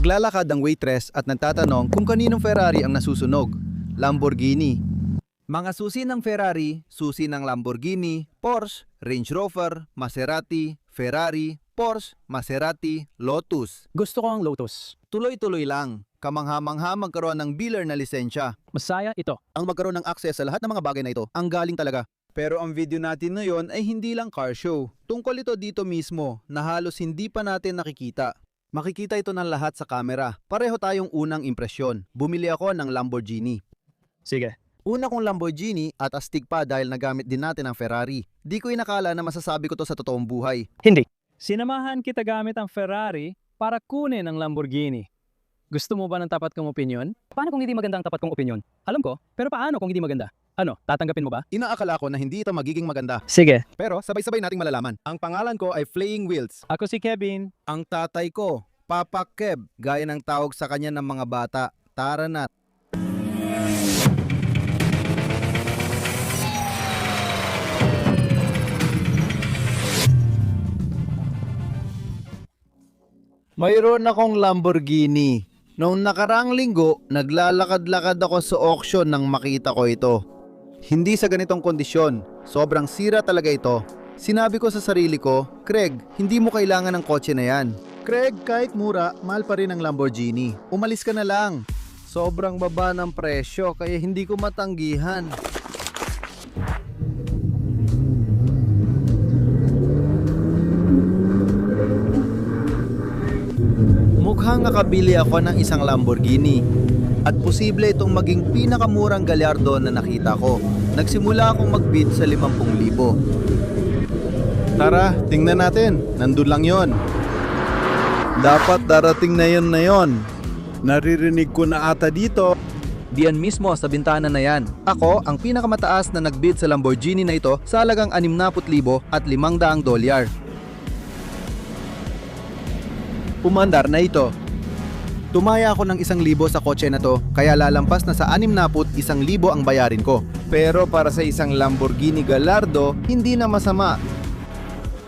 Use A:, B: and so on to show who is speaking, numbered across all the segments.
A: Naglalakad ang waitress at nagtatanong kung kaninong Ferrari ang nasusunog. Lamborghini. Mga susi ng Ferrari, susi ng Lamborghini, Porsche, Range Rover, Maserati, Ferrari, Porsche, Maserati, Lotus.
B: Gusto ko ang Lotus.
A: Tuloy-tuloy lang. Kamangha-mangha magkaroon ng dealer na lisensya.
B: Masaya ito.
A: Ang magkaroon ng access sa lahat ng mga bagay na ito, ang galing talaga. Pero ang video natin ngayon ay hindi lang car show. Tungkol ito dito mismo na halos hindi pa natin nakikita. Makikita ito ng lahat sa camera. Pareho tayong unang impresyon. Bumili ako ng Lamborghini.
B: Sige.
A: Una kong Lamborghini at astig pa dahil nagamit din natin ang Ferrari. Di ko inakala na masasabi ko to sa totoong buhay.
B: Hindi. Sinamahan kita gamit ang Ferrari para kunin ang Lamborghini. Gusto mo ba ng tapat kong opinyon? Paano kung hindi maganda ang tapat kong opinyon? Alam ko, pero paano kung hindi maganda? Ano, tatanggapin mo ba?
A: Inaakala ko na hindi ito magiging maganda.
B: Sige.
A: Pero sabay-sabay nating malalaman. Ang pangalan ko ay Flaying Wheels.
B: Ako si Kevin.
A: Ang tatay ko, Papa Kev, gaya ng tawag sa kanya ng mga bata. Tara na. Mayroon akong Lamborghini. Noong nakaraang linggo, naglalakad-lakad ako sa auction nang makita ko ito. Hindi sa ganitong kondisyon. Sobrang sira talaga ito. Sinabi ko sa sarili ko, Craig, hindi mo kailangan ng kotse na yan. Craig, kahit mura, mahal pa rin ang Lamborghini. Umalis ka na lang. Sobrang baba ng presyo kaya hindi ko matanggihan. Mukhang nakabili ako ng isang Lamborghini at posible itong maging pinakamurang Gallardo na nakita ko. Nagsimula akong mag-bid sa 50,000. Tara, tingnan natin. Nandun lang yon. Dapat darating na yon. Naririnig ko na ata dito. Diyan mismo sa bintana na yan. Ako ang pinakamataas na nagbid sa Lamborghini na ito sa halagang 60,000 at $500. Umandar na ito. Tumaya ako ng 1,000 sa kotse na to, kaya lalampas na sa 61,000 ang bayarin ko. Pero para sa isang Lamborghini Gallardo, hindi na masama.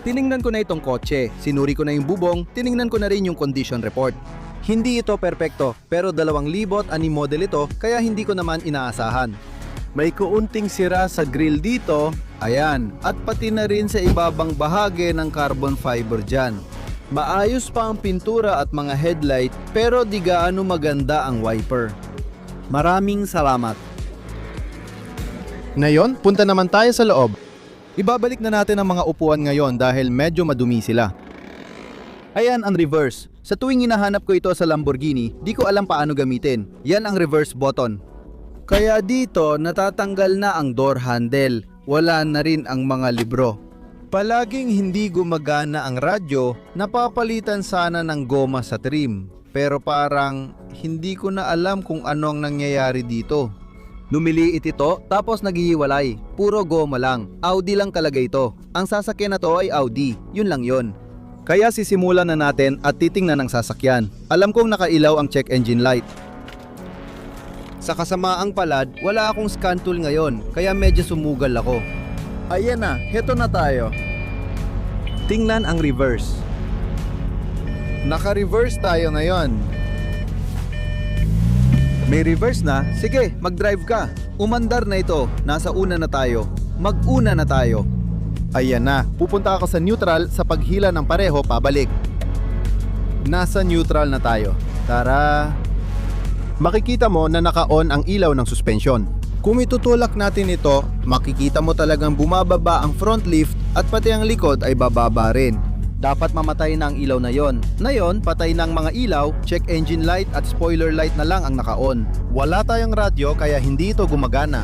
A: Tiningnan ko na itong kotse, sinuri ko na yung bubong, tiningnan ko na rin yung condition report. Hindi ito perpekto, pero 2006 model ito, kaya hindi ko naman inaasahan. May kuunting sira sa grill dito, ayan, at pati na rin sa ibabang bahagi ng carbon fiber dyan. Maayos pa ang pintura at mga headlight, pero di gaano maganda ang wiper. Maraming salamat. Ngayon, punta naman tayo sa loob. Ibabalik na natin ang mga upuan ngayon dahil medyo madumi sila. Ayan ang reverse. Sa tuwing hinahanap ko ito sa Lamborghini, di ko alam paano gamitin. Yan ang reverse button. Kaya dito natatanggal na ang door handle. Wala na rin ang mga libro. Palaging hindi gumagana ang radyo, napapalitan sana ng goma sa trim. Pero parang hindi ko na alam kung ano ang nangyayari dito. Lumiliit ito tapos naghihiwalay. Puro goma lang. Audi lang talaga ito. Ang sasakyan na to ay Audi. Yun lang yun. Kaya sisimulan na natin at titingnan ang sasakyan. Alam kong nakailaw ang check engine light. Sa kasamaang palad, wala akong scan tool ngayon, kaya medyo sumugal ako. Ayan na, heto na tayo. Tingnan ang reverse. Naka-reverse tayo ngayon. May reverse na? Sige, mag-drive ka. Umandar na ito. Nasa una na tayo. Mag-una na tayo. Ayan na, pupunta ako sa neutral sa paghila ng pareho pabalik. Nasa neutral na tayo. Tara. Makikita mo na naka-on ang ilaw ng suspension. Kung itutulak natin ito, makikita mo talagang bumababa ang front lift at pati ang likod ay bababa rin. Dapat mamatay na ang ilaw na yon. Ngayon, patay na ang mga ilaw, check engine light at spoiler light na lang ang naka-on. Wala tayong radyo kaya hindi ito gumagana.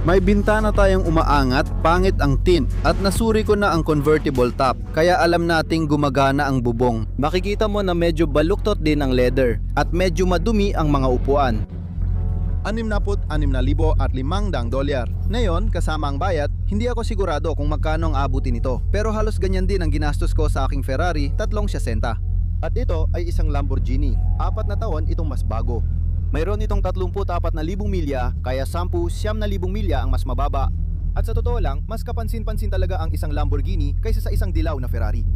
A: May bintana tayong umaangat, pangit ang tint at nasuri ko na ang convertible top kaya alam nating gumagana ang bubong. Makikita mo na medyo baluktot din ang leather at medyo madumi ang mga upuan. 66,500 at $500. Ngayon, kasama ang bayad, hindi ako sigurado kung magkano ang abutin nito. Pero halos ganyan din ang ginastos ko sa aking Ferrari, 360. At ito ay isang Lamborghini. 4 na taon itong mas bago. Mayroon itong 34,000 milya, kaya 10,000 milya ang mas mababa. At sa totoo lang, mas kapansin-pansin talaga ang isang Lamborghini kaysa sa isang dilaw na Ferrari.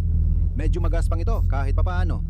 A: Medyo magaspang ito kahit papaano.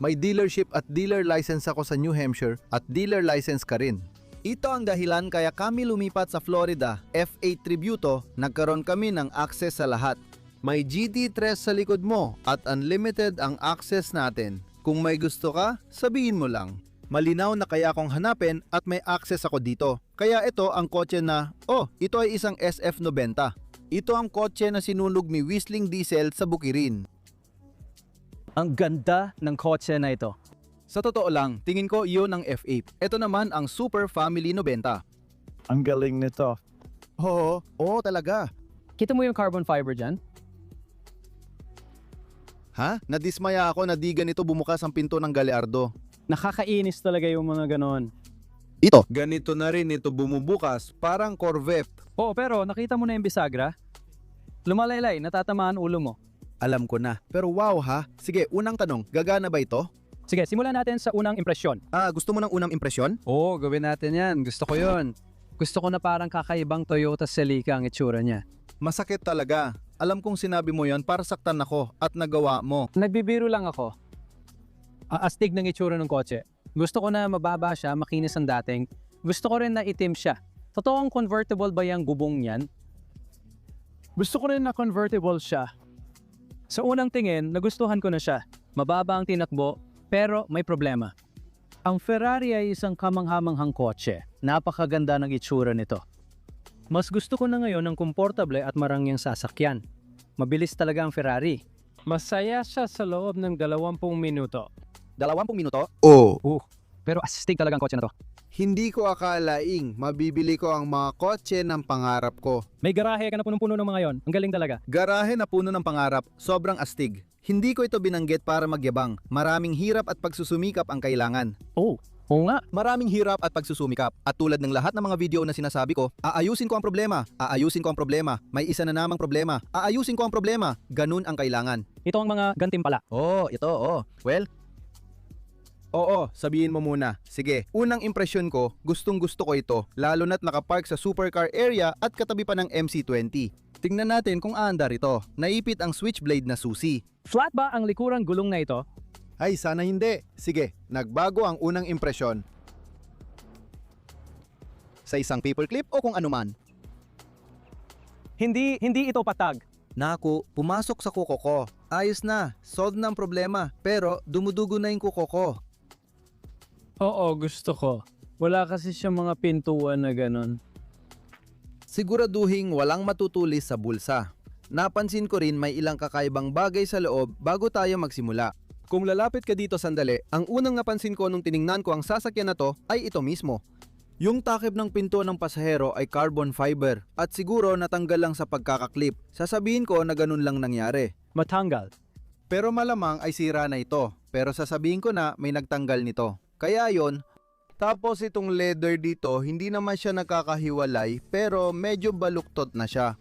A: May dealership at dealer license ako sa New Hampshire at dealer license ka rin. Ito ang dahilan kaya kami lumipat sa Florida, F8 Tributo, nagkaroon kami ng access sa lahat. May GT3 sa likod mo at unlimited ang access natin. Kung may gusto ka, sabihin mo lang. Malinaw na kaya akong hanapin at may access ako dito. Kaya ito ang kotse na, ito ay isang SF90. Ito ang kotse na sinunog ni Whistling Diesel sa Bukirin.
B: Ang ganda ng kotse na ito.
A: Sa totoo lang, tingin ko iyon ang F8. Ito naman ang Super Family 90.
C: Ang galing nito.
A: Oo talaga.
B: Kita mo yung carbon fiber dyan?
A: Ha? Nadismaya ako na di ganito bumukas ang pinto ng Gallardo.
B: Nakakainis talaga yung mga ganon.
A: Ito. Ganito na rin ito bumubukas, parang Corvette.
B: Oo, pero nakita mo na yung bisagra? Lumalaylay, natatamaan ulo mo.
A: Alam ko na. Pero wow ha. Sige, unang tanong, gagana ba ito?
B: Sige, simulan natin sa unang impresyon.
A: Gusto mo ng unang impresyon?
B: Oo, gawin natin yan. Gusto ko yun. Gusto ko na parang kakaibang Toyota Celica ang itsura niya.
A: Masakit talaga. Alam kong sinabi mo yon para saktan ako at nagawa mo.
B: Nagbibiro lang ako. Astig ng itsura ng kotse. Gusto ko na mababa siya, makinis ang dating. Gusto ko rin na itim siya. Totoong convertible ba yung gubong niyan? Gusto ko rin na convertible siya. Sa unang tingin, nagustuhan ko na siya. Mababa ang tinakbo, pero may problema. Ang Ferrari ay isang kamanghamanghang kotse. Napakaganda ng itsura nito. Mas gusto ko na ngayon ng komportable at marangyang sasakyan. Mabilis talaga ang Ferrari. Masaya siya sa loob ng 20 minuto.
A: 20 minuto? Oo.
B: Pero astig talaga ang kotse na to.
A: Hindi ko akalaing mabibili ko ang mga kotse ng pangarap ko.
B: May garahe ka na punong-puno ng mga yon. Ang galing talaga.
A: Garahe na puno ng pangarap, sobrang astig. Hindi ko ito binanggit para magyabang. Maraming hirap at pagsusumikap ang kailangan.
B: Oo nga.
A: Maraming hirap at pagsusumikap. At tulad ng lahat ng mga video na sinasabi ko, aayusin ko ang problema. Aayusin ko ang problema. May isa na namang problema. Aayusin ko ang problema. Ganun ang kailangan.
B: Ito ang mga gantimpala.
A: Oo, sabihin mo muna. Sige, unang impresyon ko, gustong gusto ko ito, lalo na't nakapark sa supercar area at katabi pa ng MC20. Tingnan natin kung aandar ito. Naipit ang switchblade na susi.
B: Flat ba ang likurang gulong na ito?
A: Ay, sana hindi. Sige, nagbago ang unang impresyon. Sa isang paperclip o kung anuman.
B: Hindi ito patag.
A: Naku, pumasok sa kuko ko. Ayos na, solve na ang problema. Pero dumudugo na yung kuko ko.
B: Oo, gusto ko. Wala kasi siya mga pintuan na ganon.
A: Siguraduhin walang matutulis sa bulsa. Napansin ko rin may ilang kakaibang bagay sa loob bago tayo magsimula. Kung lalapit ka dito sandali, ang unang napansin ko nung tiningnan ko ang sasakyan na to ay ito mismo. Yung takip ng pinto ng pasahero ay carbon fiber at siguro natanggal lang sa pagkakaklip. Sasabihin ko na ganun lang nangyari.
B: Matanggal.
A: Pero malamang ay sira na ito. Pero sasabihin ko na may nagtanggal nito. Kaya yon. Tapos itong leather dito, hindi naman siya nakakahiwalay pero medyo baluktot na siya.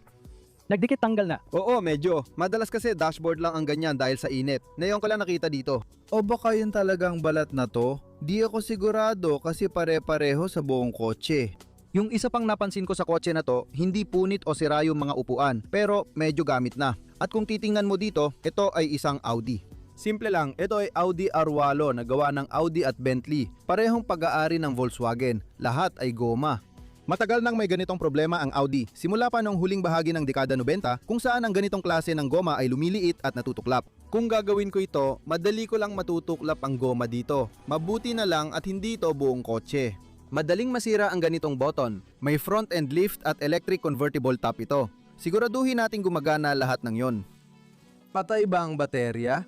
B: Nagdikit tanggal na.
A: Oo, medyo. Madalas kasi dashboard lang ang ganyan dahil sa init. Ngayon ko lang nakita dito. O baka yun talagang balat na to? Di ako sigurado kasi pare-pareho sa buong kotse. Yung isa pang napansin ko sa kotse na to, hindi punit o sira yung mga upuan, pero medyo gamit na. At kung titingnan mo dito, ito ay isang Audi. Simple lang, ito ay Audi R8 na gawa ng Audi at Bentley. Parehong pag-aari ng Volkswagen. Lahat ay goma. Matagal nang may ganitong problema ang Audi. Simula pa noong huling bahagi ng dekada 90 kung saan ang ganitong klase ng goma ay lumiliit at natutuklap. Kung gagawin ko ito, madali ko lang matutuklap ang goma dito. Mabuti na lang at hindi ito buong kotse. Madaling masira ang ganitong button. May front end lift at electric convertible top ito. Siguraduhin natin gumagana lahat ng yon. Patay ba ang baterya?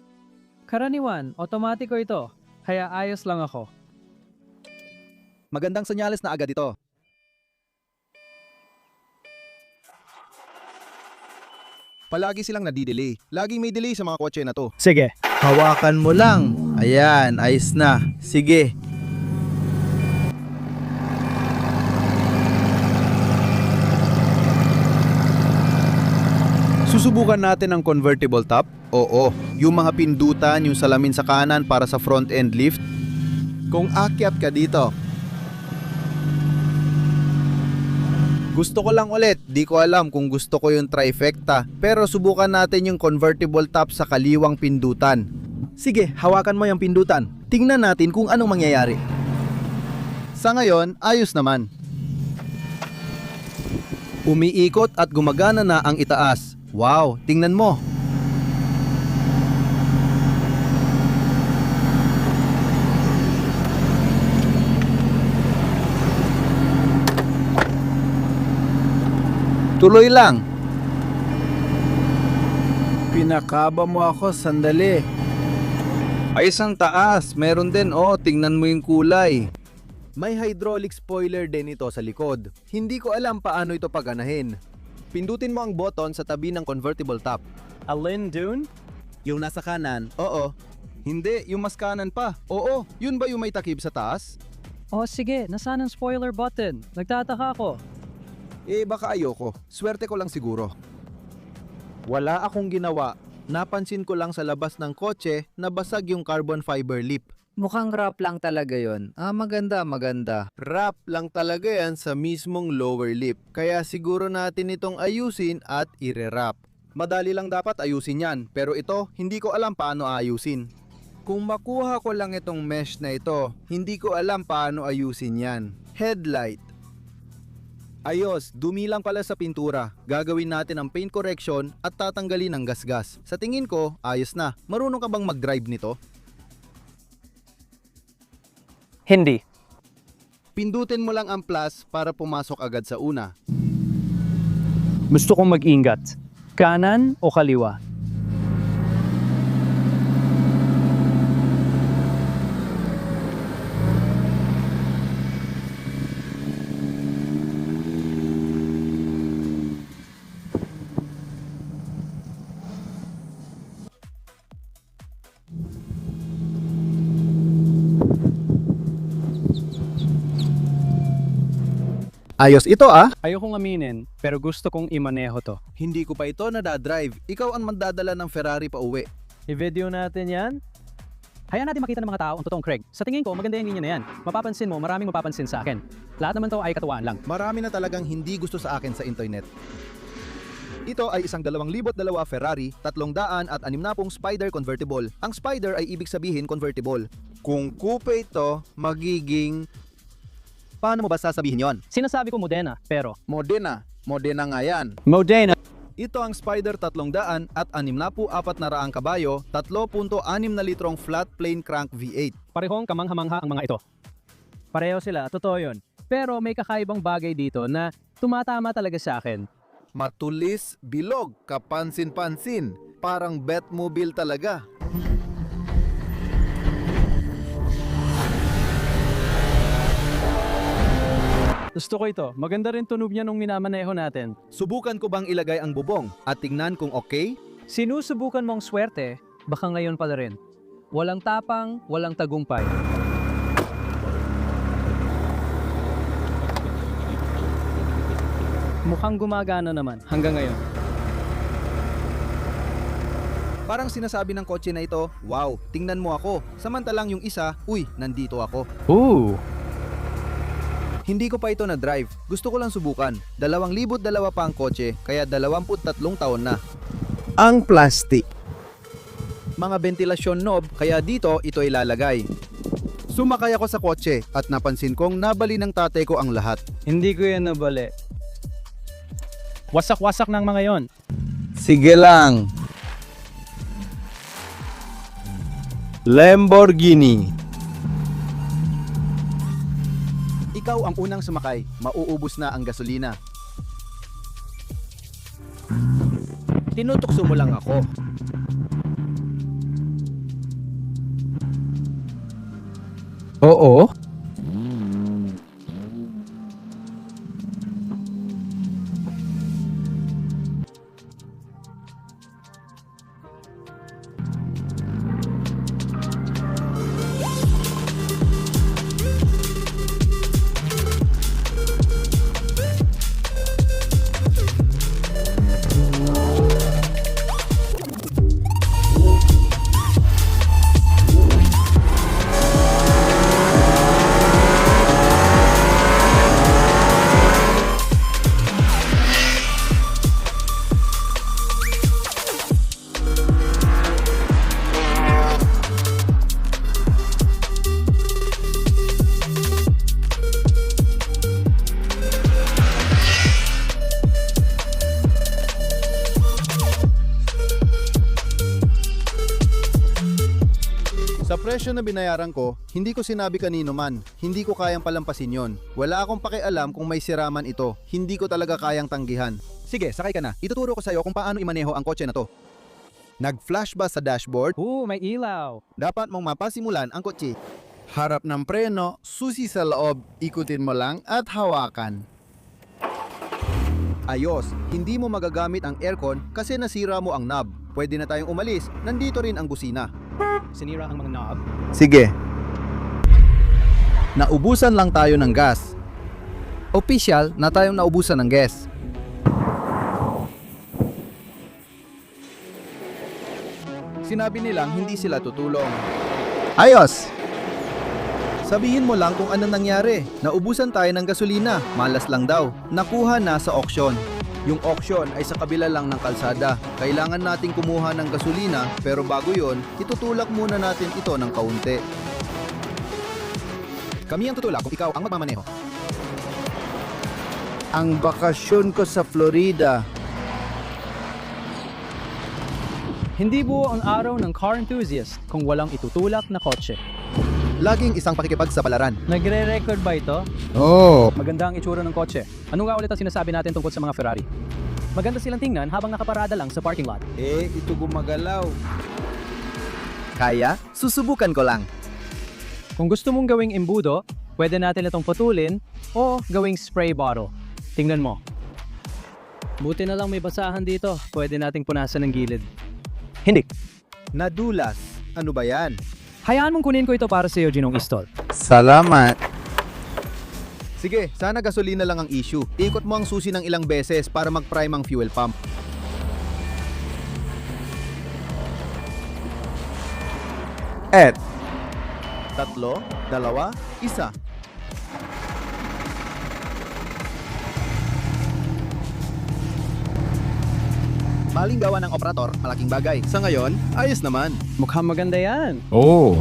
B: Karaniwan, otomatiko ito. Kaya ayos lang ako.
A: Magandang senyales na agad ito. Palagi silang nadidelay. Laging may delay sa mga kotse na to.
B: Sige.
A: Hawakan mo lang. Ayan, ayos na. Sige. Susubukan natin ang convertible top? Oo. Yung mga pindutan, yung salamin sa kanan para sa front end lift. Kung akyat ka dito. Gusto ko lang ulit, di ko alam kung gusto ko yung trifecta. Pero subukan natin yung convertible top sa kaliwang pindutan. Sige, hawakan mo yung pindutan. Tingnan natin kung anong mangyayari. Sa ngayon, ayos naman. Umiikot at gumagana na ang itaas. Wow, tingnan mo. Tuloy lang.
C: Pinakaba mo ako, sandali.
A: Ayos ang taas. Meron din, tingnan mo yung kulay. May hydraulic spoiler din ito sa likod. Hindi ko alam paano ito paganahin. Pindutin mo ang button sa tabi ng convertible top.
B: Alin dun?
A: Yung nasa kanan, oo. Hindi, yung mas kanan pa. Oo, yun ba yung may takip sa taas?
B: Oh sige, nasaan ang spoiler button? Nagtataka ako.
A: Baka ayoko. Swerte ko lang siguro. Wala akong ginawa. Napansin ko lang sa labas ng kotse na basag yung carbon fiber lip.
D: Mukhang rap lang talaga yon. Maganda, maganda.
A: Wrap lang talaga yan sa mismong lower lip. Kaya siguro natin itong ayusin at ire-wrap. Madali lang dapat ayusin yan, pero ito, hindi ko alam paano ayusin. Kung makuha ko lang itong mesh na ito, hindi ko alam paano ayusin yan. Headlight. Ayos, dumi lang pala sa pintura. Gagawin natin ang paint correction at tatanggalin ang gasgas. Sa tingin ko, ayos na. Marunong ka bang mag-drive nito?
B: Hindi.
A: Pindutin mo lang ang plus para pumasok agad sa una.
B: Gusto kong mag-ingat. Kanan o kaliwa?
A: Ayos ito ah!
B: Ayokong aminin, pero gusto kong imaneho to.
A: Hindi ko pa ito nadadrive. Ikaw ang magdadala ng Ferrari pa uwi.
B: I-video natin yan. Hayaan natin makita ng mga tao ang totoong Craig. Sa tingin ko, maganda yung linya na yan. Mapapansin mo, maraming mapapansin sa akin. Lahat naman to ay katuwaan lang.
A: Marami na talagang hindi gusto sa akin sa internet. Ito ay isang 2002 Ferrari, 360 Spider convertible. Ang Spider ay ibig sabihin convertible. Kung coupe ito, magiging... Paano mo ba sasabihin yon?
B: Sinasabi ko Modena, pero...
A: Modena. Modena nga yan.
B: Modena.
A: Ito ang Spider 300 at 64 na kabayo, 3.6 na litrong flat plane crank V8.
B: Parehong kamangha-mangha ang mga ito. Pareho sila, totoo yun. Pero may kakaibang bagay dito na tumatama talaga sa akin.
A: Matulis, bilog, kapansin-pansin. Parang Batmobile talaga.
B: Gusto ko ito. Maganda rin tunog niya nung minamaneho natin.
A: Subukan ko bang ilagay ang bubong at tingnan kung okay?
B: Sinusubukan mong swerte, baka ngayon pala rin. Walang tapang, walang tagumpay. Mukhang gumagana naman hanggang ngayon.
A: Parang sinasabi ng kotse na ito, wow, tingnan mo ako. Samantalang yung isa, uy, nandito ako.
B: Ooh!
A: Hindi ko pa ito na drive. Gusto ko lang subukan. 2002 pa ang kotse, kaya 23 taon na.
C: Ang plastic.
A: Mga ventilasyon knob, kaya dito ito ilalagay. Sumakay ako sa kotse at napansin kong nabali ng tatay ko ang lahat.
B: Hindi ko yan nabali. Wasak-wasak ng mga yon.
A: Sige lang. Lamborghini. Ikaw ang unang sumakay, mauubos na ang gasolina. Tinutukso mo lang ako.
B: Oo?
A: presyo na binayaran ko, hindi ko sinabi kanino man. Hindi ko kayang palampasin yon. Wala akong pakialam kung may siraman ito. Hindi ko talaga kayang tanggihan. Sige, sakay ka na. Ituturo ko sa'yo kung paano imaneho ang kotse na to. Nag-flash ba sa dashboard?
B: May ilaw.
A: Dapat mong mapasimulan ang kotse.
C: Harap ng preno, susi sa loob, ikutin mo lang at hawakan.
A: Ayos, hindi mo magagamit ang aircon kasi nasira mo ang knob. Pwede na tayong umalis, nandito rin ang busina.
B: Sinira ang mga knob.
A: Sige. Naubusan lang tayo ng gas.
D: Official na tayong naubusan ng gas.
A: Sinabi nilang hindi sila tutulong. Ayos! Sabihin mo lang kung ano nangyari. Naubusan tayo ng gasolina. Malas lang daw. Nakuha na sa auction. Yung auction ay sa kabila lang ng kalsada. Kailangan nating kumuha ng gasolina pero bago yon, itutulak muna natin ito ng kaunti. Kami ang tutulak kung ikaw ang magmamaneho.
C: Ang bakasyon ko sa Florida.
B: Hindi buo ang araw ng car enthusiast kung walang itutulak na kotse.
A: Laging isang pakikipagsapalaran.
B: Nagre-record ba ito?
C: Oh,
B: Maganda ang itsura ng kotse. Ano nga ulit ang sinasabi natin tungkol sa mga Ferrari? Maganda silang tingnan habang nakaparada lang sa parking lot.
C: ito gumagalaw.
A: Kaya? Susubukan ko lang.
B: Kung gusto mong gawing embudo, pwede natin itong putulin o gawing spray bottle. Tingnan mo. Buti na lang may basahan dito. Pwede nating punasan ng gilid. Hindi.
A: Nadulas. Ano ba yan?
B: Hayaan mong kunin ko ito para sa iyo, Ginong Istol.
C: Salamat.
A: Sige, sana gasolina lang ang issue. Ikot mo ang susi ng ilang beses para mag-prime ang fuel pump.
C: Et,
A: 3, 2, 1. Maling gawa ng operator, malaking bagay. Sa ngayon, ayos naman.
B: Mukhang maganda yan.
C: oh.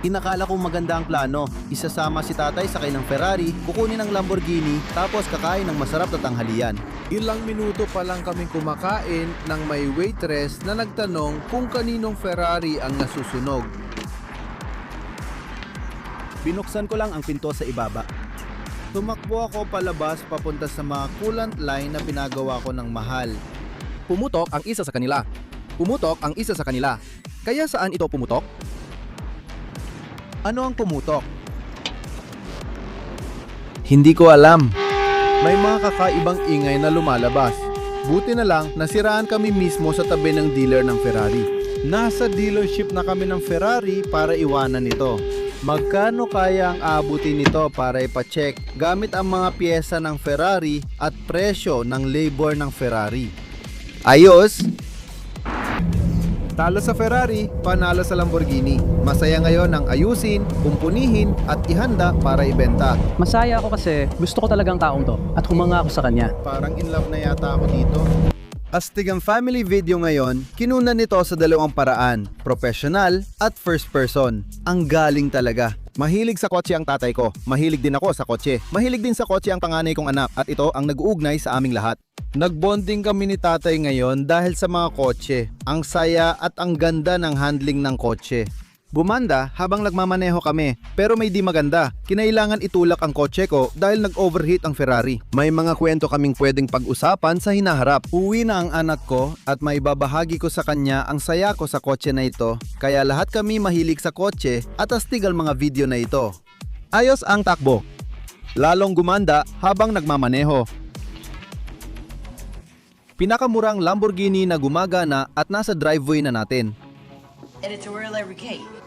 A: Inakala kong maganda ang plano. Isasama si tatay sakay ng Ferrari, kukunin ang Lamborghini, tapos kakain ng masarap na tanghalian.
C: Ilang minuto pa lang kaming kumakain nang may waitress na nagtanong kung kaninong Ferrari ang nasusunog.
A: Binuksan ko lang ang pinto sa ibaba. Tumakbo ako palabas papunta sa mga coolant line na pinagawa ko ng mahal. Pumutok ang isa sa kanila. Pumutok ang isa sa kanila. Kaya saan ito pumutok? Ano ang pumutok?
C: Hindi ko alam. May mga kakaibang ingay na lumalabas. Buti na lang nasiraan kami mismo sa tabi ng dealer ng Ferrari. Nasa dealership na kami ng Ferrari para iwanan ito. Magkano kaya ang abutin nito para ipacheck gamit ang mga piyesa ng Ferrari at presyo ng labor ng Ferrari?
A: Ayos!
C: Talo sa Ferrari, panalo sa Lamborghini.
A: Masaya ngayon ang ayusin, kumpunihin at ihanda para ibenta.
B: Masaya ako kasi gusto ko talagang taong to at humanga ako sa kanya.
C: Parang in love na yata ako dito.
A: Astig ang family video ngayon, kinunan nito sa dalawang paraan, professional at first person. Ang galing talaga. Mahilig sa kotse ang tatay ko, mahilig din ako sa kotse. Mahilig din sa kotse ang panganay kong anak at ito ang nag-uugnay sa aming lahat.
C: Nagbonding kami ni tatay ngayon dahil sa mga kotse. Ang saya at ang ganda ng handling ng kotse.
A: Bumanda habang nagmamaneho kami, pero may di maganda. Kinailangan itulak ang kotse ko dahil nag-overheat ang Ferrari. May mga kwento kaming pwedeng pag-usapan sa hinaharap. Uwi na ang anak ko at may babahagi ko sa kanya ang saya ko sa kotse na ito. Kaya lahat kami mahilig sa kotse at astig ang mga video na ito. Ayos ang takbo. Lalong gumanda habang nagmamaneho. Pinakamurang Lamborghini na gumagana at nasa driveway na natin.
E: Editorial every Kate.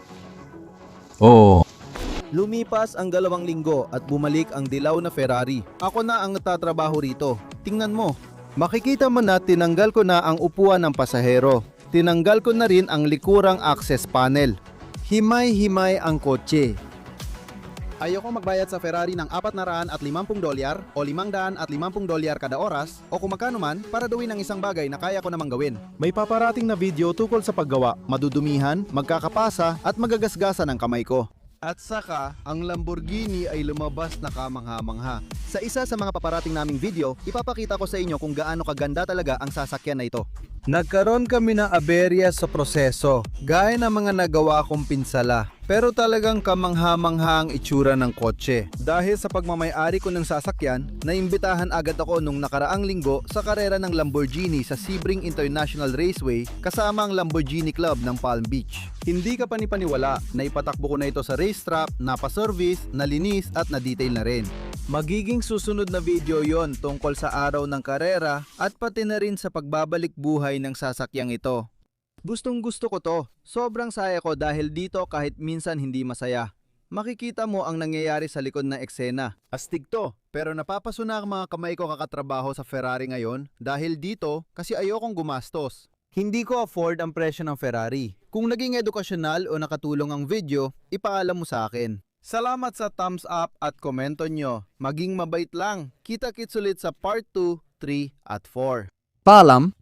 A: Lumipas ang 2 linggo at bumalik ang dilaw na Ferrari. Ako na ang nagtatrabaho rito. Tingnan mo. Makikita mo na tinanggal ko na ang upuan ng pasahero. Tinanggal ko na rin ang likurang access panel.
C: Himay-himay ang kotse.
A: Ayoko magbayad sa Ferrari ng $450 o $550 kada oras o kung magkano man para gawin ang isang bagay na kaya ko namang gawin.
C: May paparating na video tungkol sa paggawa, madudumihan, magkakapasa at magagasgasan ang kamay ko. At saka, ang Lamborghini ay lumabas na kamangha-mangha.
A: Sa isa sa mga paparating naming video, ipapakita ko sa inyo kung gaano kaganda talaga ang sasakyan na ito.
C: Nagkaroon kami ng aberya sa proseso, gaya ng mga nagawa kong pinsala. Pero talagang kamangha-mangha ang itsura ng kotse.
A: Dahil sa pagmamayari ko ng sasakyan, naimbitahan agad ako nung nakaraang linggo sa karera ng Lamborghini sa Sebring International Raceway kasama ang Lamborghini Club ng Palm Beach. Hindi ka panipaniwala na ipatakbo ko na ito sa racetrack, napa-service, nalinis at na-detail na rin. Magiging susunod na video yon tungkol sa araw ng karera at pati na rin sa pagbabalik buhay ng sasakyang ito. Gustong gusto ko to. Sobrang saya ko dahil dito kahit minsan hindi masaya. Makikita mo ang nangyayari sa likod ng eksena. Astig to, pero napapasuna ang mga kamay ko kakatrabaho sa Ferrari ngayon dahil dito kasi ayokong gumastos. Hindi ko afford ang presyo ng Ferrari. Kung naging edukasyonal o nakatulong ang video, ipaalam mo sa akin. Salamat sa thumbs up at komento nyo. Maging mabait lang. Kita-kits ulit sa part 2, 3 at 4.
D: Paalam.